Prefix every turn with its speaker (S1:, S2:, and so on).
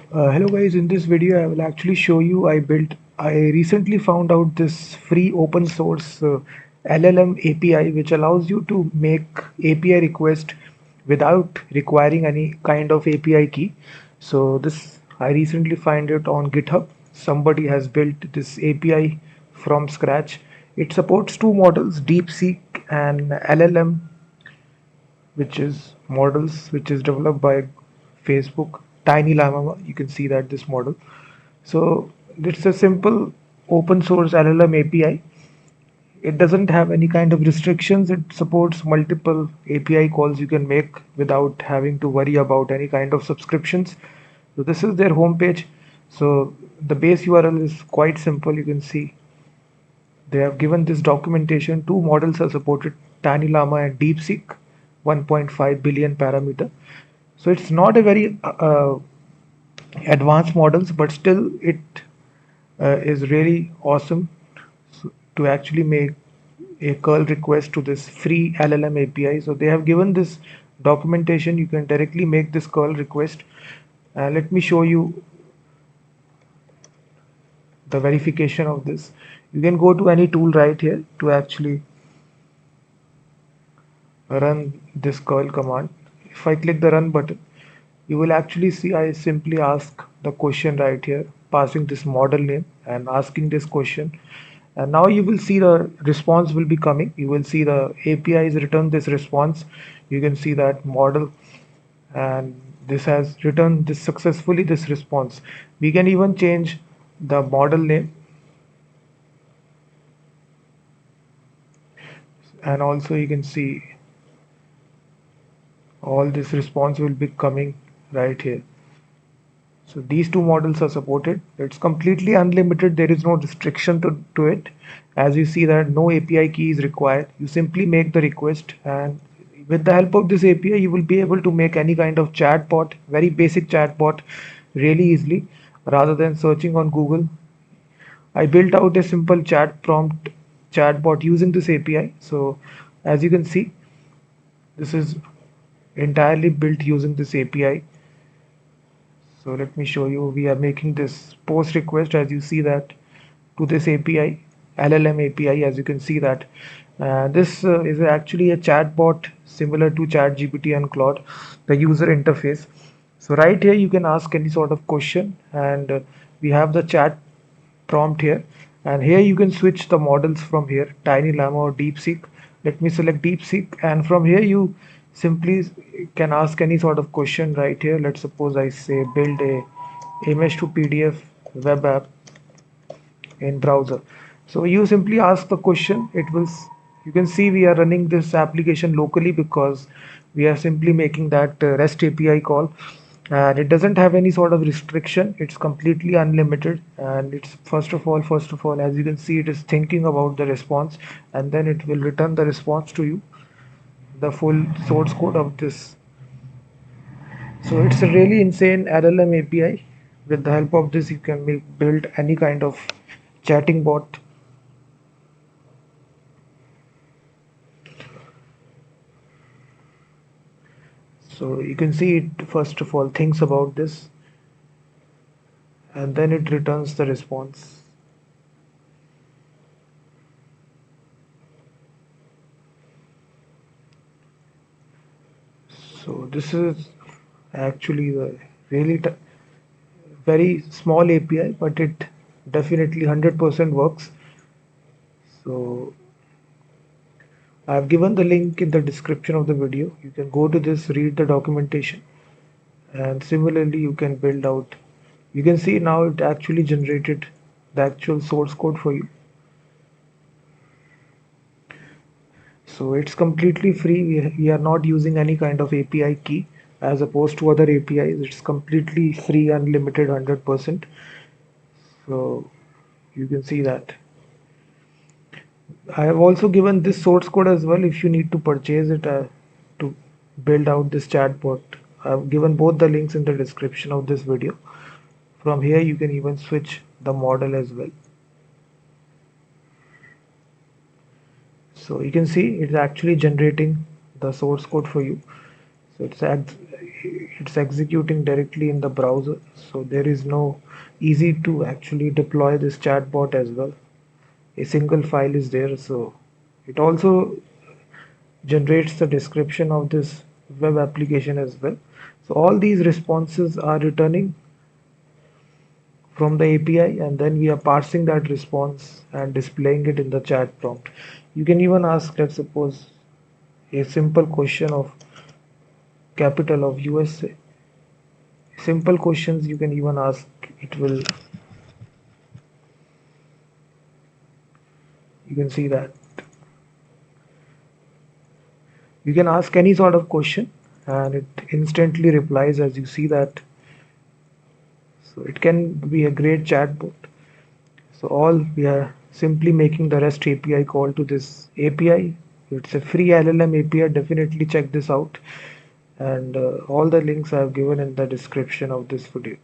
S1: Hello guys, in this video I will actually show you I recently found out this free open source LLM API which allows you to make API request without requiring any kind of API key. So this I recently find it on GitHub. Somebody has built this API from scratch. It supports two models, DeepSeek and LLM, which is developed by Facebook. TinyLlama, you can see that this model. So it's a simple open source LLM API. It doesn't have any kind of restrictions. It supports multiple API calls you can make without having to worry about any kind of subscriptions. So this is their homepage. So the base URL is quite simple. You can see they have given this documentation. Two models are supported, TinyLlama and DeepSeek, 1.5 billion parameter. So it's not a very advanced models, but still it is really awesome to actually make a curl request to this free LLM API. So they have given this documentation. You can directly make this curl request. Let me show you the verification of this. You can go to any tool right here to actually run this curl command. If I click the run button, you will actually see I simply ask the question right here, passing this model name and asking this question. And now you will see the response will be coming. You will see the API is returned this response. You can see that model, and this has returned this successfully this response. We can even change the model name, and also you can see all this response will be coming right here. So these two models are supported. It's completely unlimited. There is no restriction to it. As you see that no API key is required. You simply make the request, and with the help of this API, you will be able to make any kind of chatbot, very basic chatbot, really easily rather than searching on Google. I built out a simple chat prompt chatbot using this API. So as you can see, this is entirely built using this API. So let me show you. We are making this post request, as you see that, to this API, LLM API. As you can see that this is actually a chatbot similar to ChatGPT and Claude, the user interface. So right here you can ask any sort of question, and we have the chat prompt here, and here you can switch the models from here, TinyLlama or DeepSeek. Let me select DeepSeek, and from here you simply can ask any sort of question right here. Let's suppose I say build a image to PDF web app in browser. So you simply ask the question. You can see we are running this application locally because we are simply making that REST API call, and it doesn't have any sort of restriction. It's completely unlimited, and it's first of all, as you can see, it is thinking about the response, and then it will return the response to you, the full source code of this. So it's a really insane LLM API. With the help of this, you can build any kind of chatting bot. So you can see it first of all thinks about this, and then it returns the response. So this is actually the really very small API, but it definitely 100% works. So I've given the link in the description of the video. You can go to this, read the documentation, and similarly you can build out. You can see now it actually generated the actual source code for you. So it's completely free. We are not using any kind of API key as opposed to other APIs. It's completely free, unlimited, 100%. So you can see that. I have also given this source code as well if you need to purchase it to build out this chatbot. I've given both the links in the description of this video. From here you can even switch the model as well. So you can see it's actually generating the source code for you. So it's executing directly in the browser, so there is no easy to actually deploy this chatbot as well. A single file is there, so it also generates the description of this web application as well. So all these responses are returning from the API, and then we are parsing that response and displaying it in the chat prompt. You can even ask, let's suppose, a simple question of capital of USA. Simple questions you can even ask, it will, you can see that. You can ask any sort of question and it instantly replies, as you see that. So it can be a great chatbot. So all we are simply making the REST API call to this API. It's a free LLM API. Definitely check this out. And all the links I have given in the description of this video.